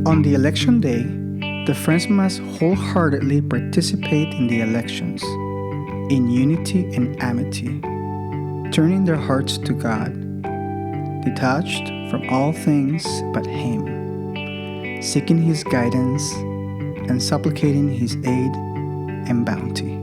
On the election day, the Friends must wholeheartedly participate in the elections, in unity and amity, turning their hearts to God, detached from all things but Him, seeking His guidance and supplicating His aid and bounty.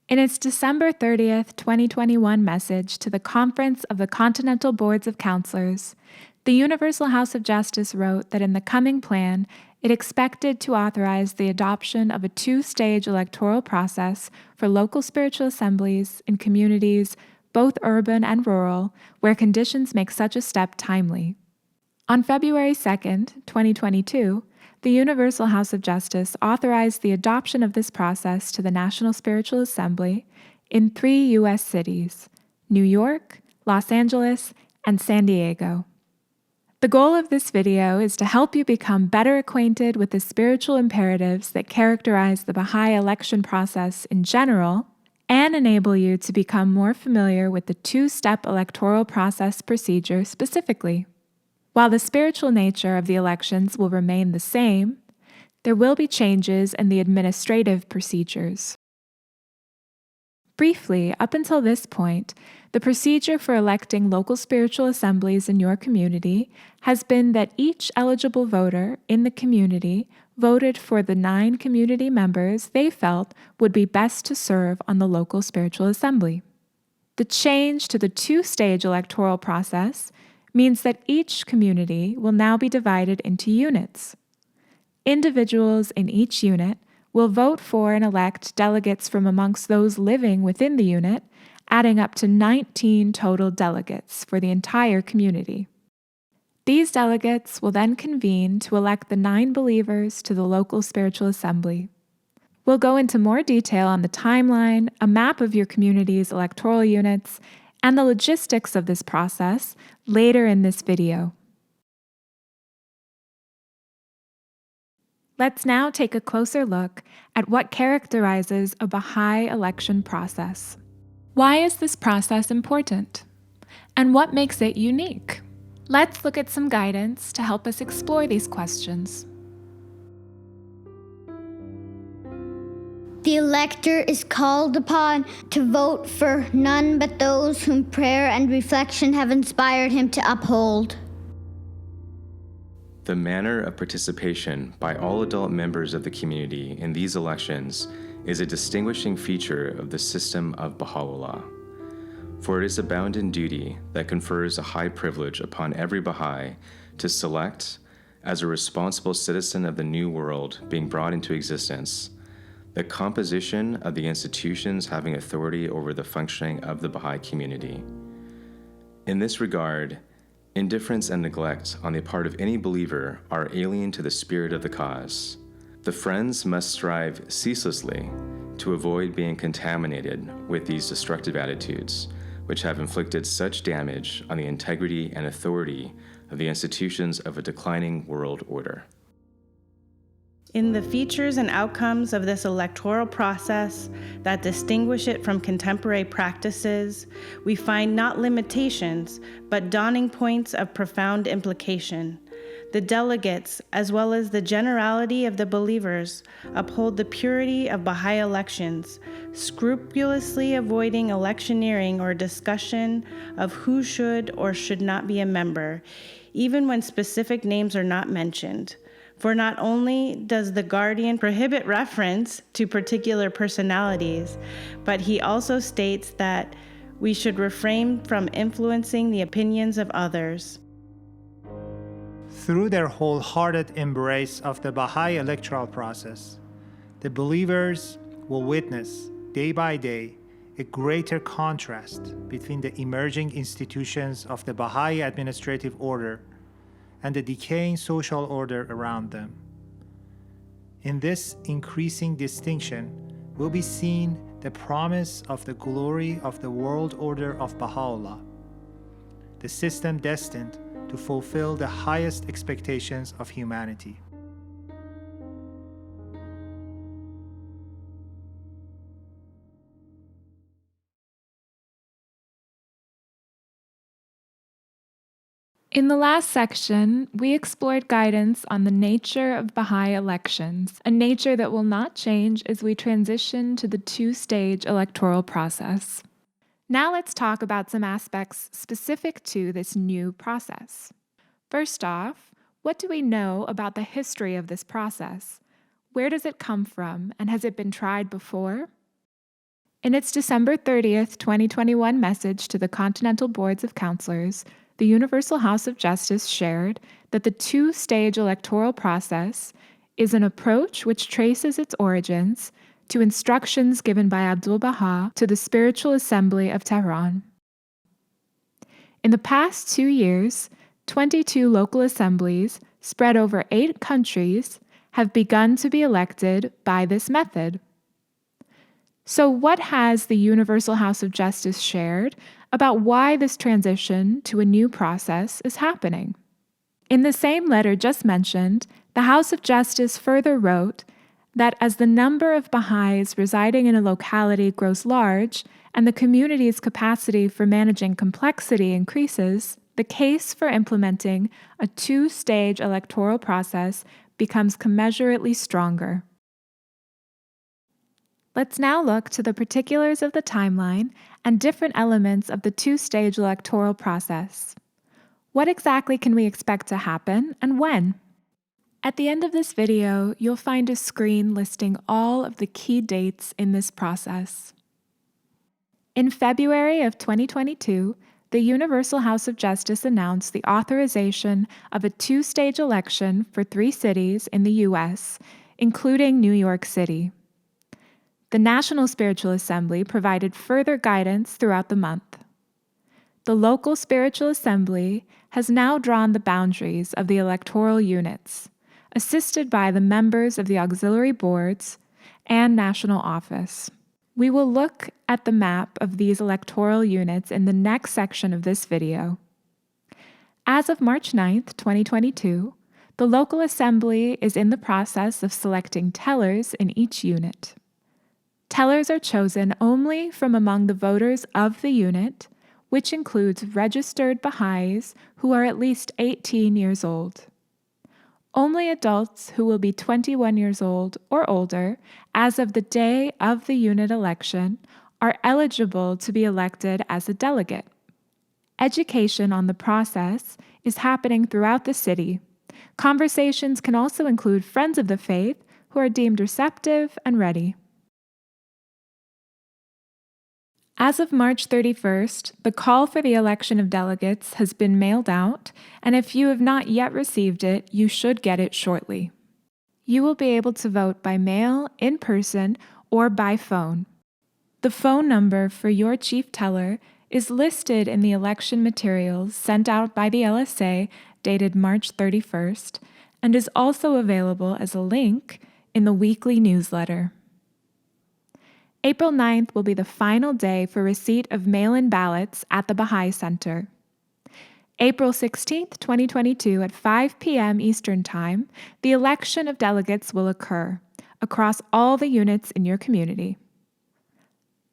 In its December 30th, 2021 message to the Conference of the Continental Boards of Counselors, the Universal House of Justice wrote that in the coming plan, it expected to authorize the adoption of a two-stage electoral process for local spiritual assemblies in communities, both urban and rural, where conditions make such a step timely. On February 2nd, 2022, the Universal House of Justice authorized the adoption of this process to the National Spiritual Assembly in 3 U.S. cities: New York, Los Angeles, and San Diego. The goal of this video is to help you become better acquainted with the spiritual imperatives that characterize the Baha'i election process in general, and enable you to become more familiar with the two-step electoral process procedure specifically. While the spiritual nature of the elections will remain the same, there will be changes in the administrative procedures. Briefly, up until this point, the procedure for electing local spiritual assemblies in your community has been that each eligible voter in the community voted for the 9 community members they felt would be best to serve on the local spiritual assembly. The change to the two-stage electoral process means that each community will now be divided into units. Individuals in each unit will vote for and elect delegates from amongst those living within the unit, adding up to 19 total delegates for the entire community. These delegates will then convene to elect the 9 believers to the local spiritual assembly. We'll go into more detail on the timeline, a map of your community's electoral units, and the logistics of this process later in this video. Let's now take a closer look at what characterizes a Baha'i election process. Why is this process important? And what makes it unique? Let's look at some guidance to help us explore these questions. The elector is called upon to vote for none but those whom prayer and reflection have inspired him to uphold. The manner of participation by all adult members of the community in these elections is a distinguishing feature of the system of Baha'u'llah. For it is a bounden duty that confers a high privilege upon every Baha'i to select, as a responsible citizen of the new world being brought into existence, the composition of the institutions having authority over the functioning of the Baha'i community. In this regard, indifference and neglect on the part of any believer are alien to the spirit of the cause. The Friends must strive ceaselessly to avoid being contaminated with these destructive attitudes, which have inflicted such damage on the integrity and authority of the institutions of a declining world order. In the features and outcomes of this electoral process that distinguish it from contemporary practices, we find not limitations, but dawning points of profound implication. The delegates, as well as the generality of the believers, uphold the purity of Baha'i elections, scrupulously avoiding electioneering or discussion of who should or should not be a member, even when specific names are not mentioned. For not only does the guardian prohibit reference to particular personalities, but he also states that we should refrain from influencing the opinions of others. Through their wholehearted embrace of the Baha'i electoral process, the believers will witness, day by day, a greater contrast between the emerging institutions of the Baha'i administrative order and the decaying social order around them. In this increasing distinction will be seen the promise of the glory of the world order of Baha'u'llah, the system destined to fulfill the highest expectations of humanity. In the last section, we explored guidance on the nature of Baha'i elections, a nature that will not change as we transition to the two-stage electoral process. Now let's talk about some aspects specific to this new process. First off, what do we know about the history of this process? Where does it come from, and has it been tried before? In its December 30th, 2021 message to the Continental Boards of Counselors, the Universal House of Justice shared that the two-stage electoral process is an approach which traces its origins to instructions given by Abdu'l-Baha to the Spiritual Assembly of Tehran. In the past 2 years, 22 local assemblies spread over 8 countries have begun to be elected by this method. So what has the Universal House of Justice shared about why this transition to a new process is happening? In the same letter just mentioned, the House of Justice further wrote that as the number of Baha'is residing in a locality grows large and the community's capacity for managing complexity increases, the case for implementing a two-stage electoral process becomes commensurately stronger. Let's now look to the particulars of the timeline and different elements of the two-stage electoral process. What exactly can we expect to happen and when? At the end of this video, you'll find a screen listing all of the key dates in this process. In February of 2022, the Universal House of Justice announced the authorization of a two-stage election for 3 cities in the U.S., including New York City. The National Spiritual Assembly provided further guidance throughout the month. The local Spiritual Assembly has now drawn the boundaries of the electoral units, assisted by the members of the auxiliary boards and national office. We will look at the map of these electoral units in the next section of this video. As of March 9th, 2022, the local assembly is in the process of selecting tellers in each unit. Tellers are chosen only from among the voters of the unit, which includes registered Baha'is who are at least 18 years old. Only adults who will be 21 years old or older as of the day of the unit election are eligible to be elected as a delegate. Education on the process is happening throughout the city. Conversations can also include friends of the faith who are deemed receptive and ready. As of March 31st, the call for the election of delegates has been mailed out, and if you have not yet received it, you should get it shortly. You will be able to vote by mail, in person, or by phone. The phone number for your chief teller is listed in the election materials sent out by the LSA dated March 31st, and is also available as a link in the weekly newsletter. April 9th will be the final day for receipt of mail-in ballots at the Baha'i Center. April 16th, 2022 at 5 p.m. Eastern Time, the election of delegates will occur across all the units in your community.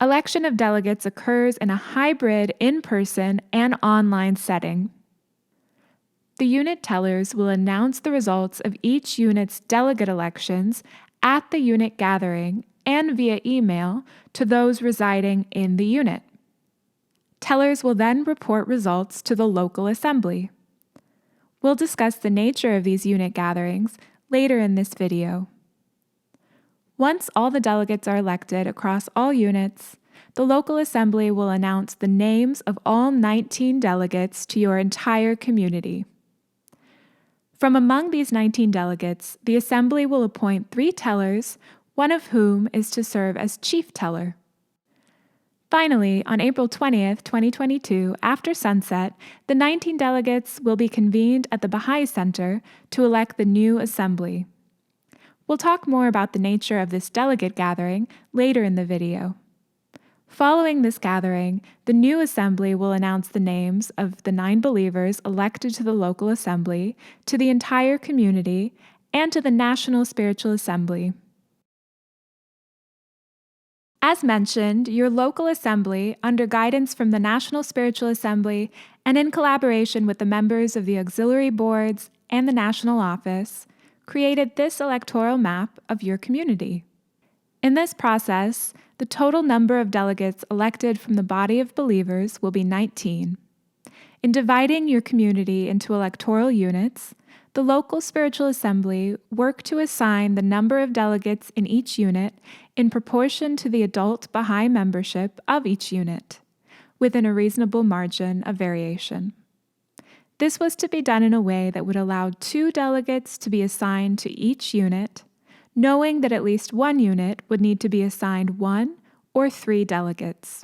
Election of delegates occurs in a hybrid in-person and online setting. The unit tellers will announce the results of each unit's delegate elections at the unit gathering and via email to those residing in the unit. Tellers will then report results to the local assembly. We'll discuss the nature of these unit gatherings later in this video. Once all the delegates are elected across all units, the local assembly will announce the names of all 19 delegates to your entire community. From among these 19 delegates, the assembly will appoint 3 tellers, one of whom is to serve as chief teller. Finally, on April 20th, 2022, after sunset, the 19 delegates will be convened at the Baha'i Center to elect the new assembly. We'll talk more about the nature of this delegate gathering later in the video. Following this gathering, the new assembly will announce the names of the 9 believers elected to the local assembly, to the entire community, and to the National Spiritual Assembly. As mentioned, your local assembly, under guidance from the National Spiritual Assembly and in collaboration with the members of the auxiliary boards and the national office, created this electoral map of your community. In this process, the total number of delegates elected from the body of believers will be 19. In dividing your community into electoral units, the local spiritual assembly worked to assign the number of delegates in each unit in proportion to the adult Baha'i membership of each unit, within a reasonable margin of variation. This was to be done in a way that would allow 2 delegates to be assigned to each unit, knowing that at least one unit would need to be assigned 1 or 3 delegates.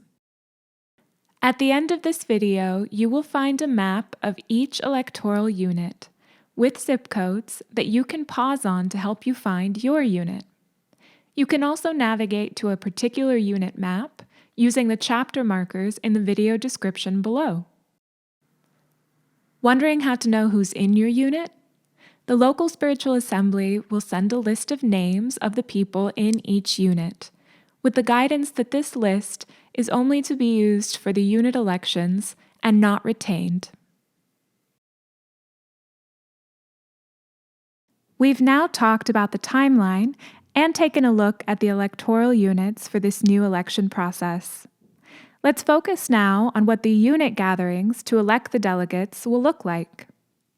At the end of this video, you will find a map of each electoral unit with zip codes that you can pause on to help you find your unit. You can also navigate to a particular unit map using the chapter markers in the video description below. Wondering how to know who's in your unit? The local spiritual assembly will send a list of names of the people in each unit, with the guidance that this list is only to be used for the unit elections and not retained. We've now talked about the timeline and taken a look at the electoral units for this new election process. Let's focus now on what the unit gatherings to elect the delegates will look like.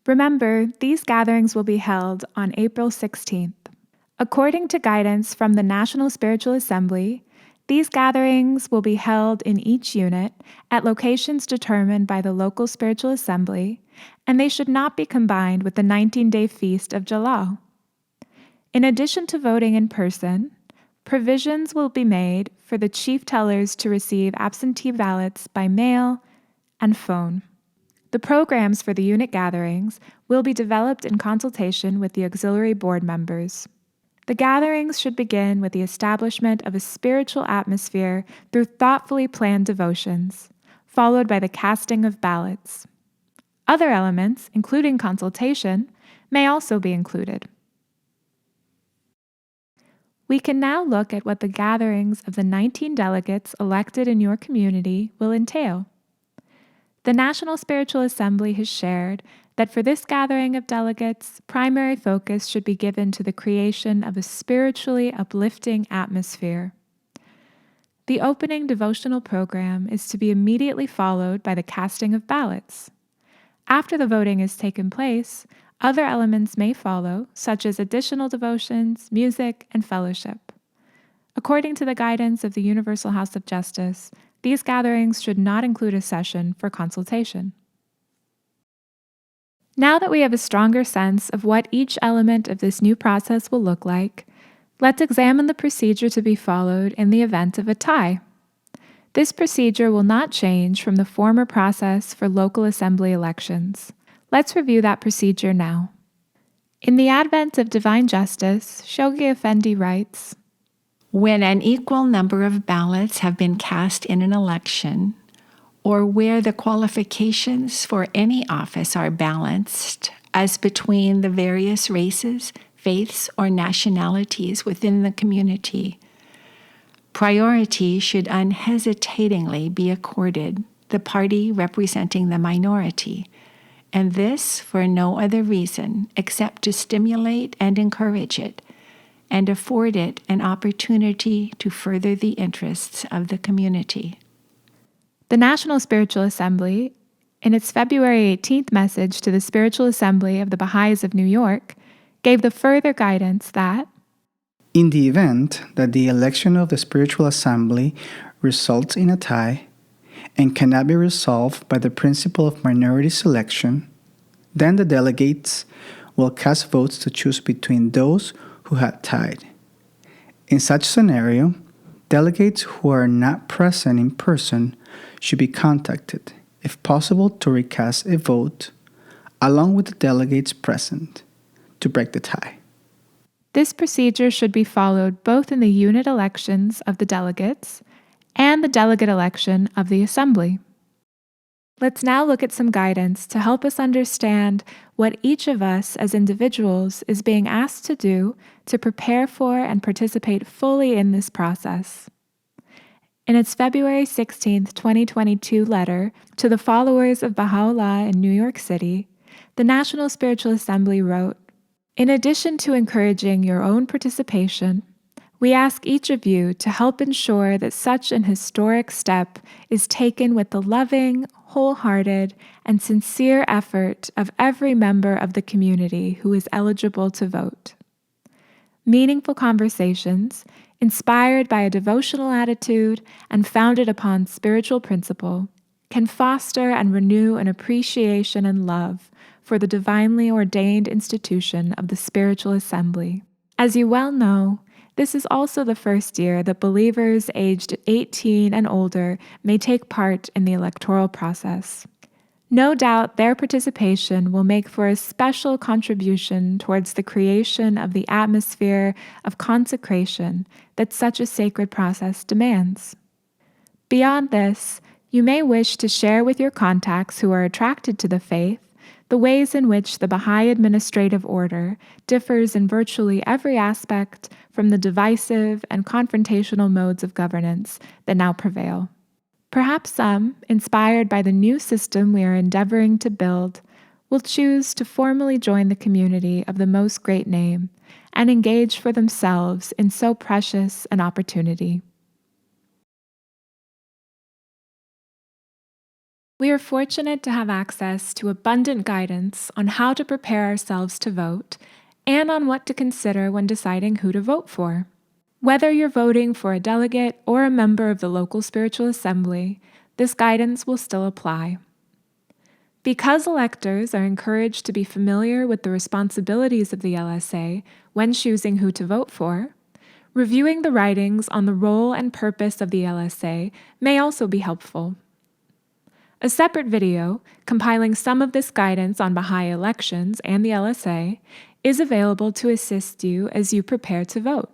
Remember, these gatherings will be held on April 16th. According to guidance from the National Spiritual Assembly, these gatherings will be held in each unit at locations determined by the local spiritual assembly, and they should not be combined with the 19-day feast of Jalal. In addition to voting in person, provisions will be made for the chief tellers to receive absentee ballots by mail and phone. The programs for the unit gatherings will be developed in consultation with the auxiliary board members. The gatherings should begin with the establishment of a spiritual atmosphere through thoughtfully planned devotions, followed by the casting of ballots. Other elements, including consultation, may also be included. We can now look at what the gatherings of the 19 delegates elected in your community will entail. The National Spiritual Assembly has shared that for this gathering of delegates, primary focus should be given to the creation of a spiritually uplifting atmosphere. The opening devotional program is to be immediately followed by the casting of ballots. After the voting has taken place, other elements may follow, such as additional devotions, music, and fellowship. According to the guidance of the Universal House of Justice, these gatherings should not include a session for consultation. Now that we have a stronger sense of what each element of this new process will look like, let's examine the procedure to be followed in the event of a tie. This procedure will not change from the former process for local assembly elections. Let's review that procedure now. In the advent of divine justice, Shoghi Effendi writes, "When an equal number of ballots have been cast in an election, or where the qualifications for any office are balanced as between the various races, faiths, or nationalities within the community, priority should unhesitatingly be accorded the party representing the minority, and this for no other reason except to stimulate and encourage it, and afford it an opportunity to further the interests of the community." The National Spiritual Assembly, in its February 18th message to the Spiritual Assembly of the Baha'is of New York, gave the further guidance that, in the event that the election of the Spiritual Assembly results in a tie and cannot be resolved by the principle of minority selection, then the delegates will cast votes to choose between those who had tied. In such scenario, delegates who are not present in person should be contacted, if possible, to recast a vote, along with the delegates present, to break the tie. this procedure should be followed both in the unit elections of the delegates and the delegate election of the assembly. Let's now look at some guidance to help us understand what each of us as individuals is being asked to do to prepare for and participate fully in this process. In its February 16, 2022 letter to the followers of Baha'u'llah in New York City, the National Spiritual Assembly wrote, "In addition to encouraging your own participation, we ask each of you to help ensure that such an historic step is taken with the loving, wholehearted, and sincere effort of every member of the community who is eligible to vote. Meaningful conversations, inspired by a devotional attitude and founded upon spiritual principle, can foster and renew an appreciation and love for the divinely ordained institution of the Spiritual Assembly. As you well know, this is also the first year that believers aged 18 and older may take part in the electoral process. No doubt their participation will make for a special contribution towards the creation of the atmosphere of consecration that such a sacred process demands. Beyond this, you may wish to share with your contacts who are attracted to the faith the ways in which the Baha'i administrative order differs in virtually every aspect from the divisive and confrontational modes of governance that now prevail. Perhaps some, inspired by the new system we are endeavoring to build, will choose to formally join the community of the Most Great Name and engage for themselves in so precious an opportunity. We are fortunate to have access to abundant guidance on how to prepare ourselves to vote and on what to consider when deciding who to vote for. Whether you're voting for a delegate or a member of the local spiritual assembly, this guidance will still apply. Because electors are encouraged to be familiar with the responsibilities of the LSA when choosing who to vote for, reviewing the writings on the role and purpose of the LSA may also be helpful. A separate video, compiling some of this guidance on Baha'i elections and the LSA, is available to assist you as you prepare to vote.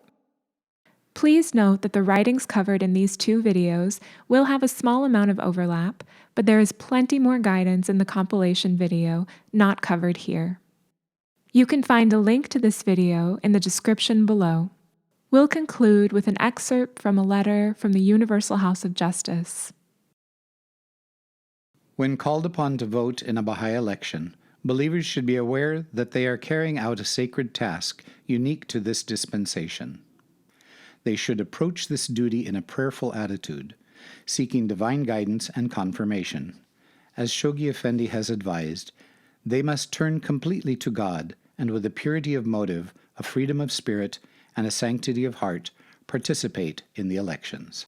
Please note that the writings covered in these two videos will have a small amount of overlap, but there is plenty more guidance in the compilation video not covered here. You can find a link to this video in the description below. We'll conclude with an excerpt from a letter from the Universal House of Justice. When called upon to vote in a Baha'i election, believers should be aware that they are carrying out a sacred task unique to this dispensation. They should approach this duty in a prayerful attitude, seeking divine guidance and confirmation. As Shoghi Effendi has advised, they must turn completely to God and with a purity of motive, a freedom of spirit, and a sanctity of heart, participate in the elections.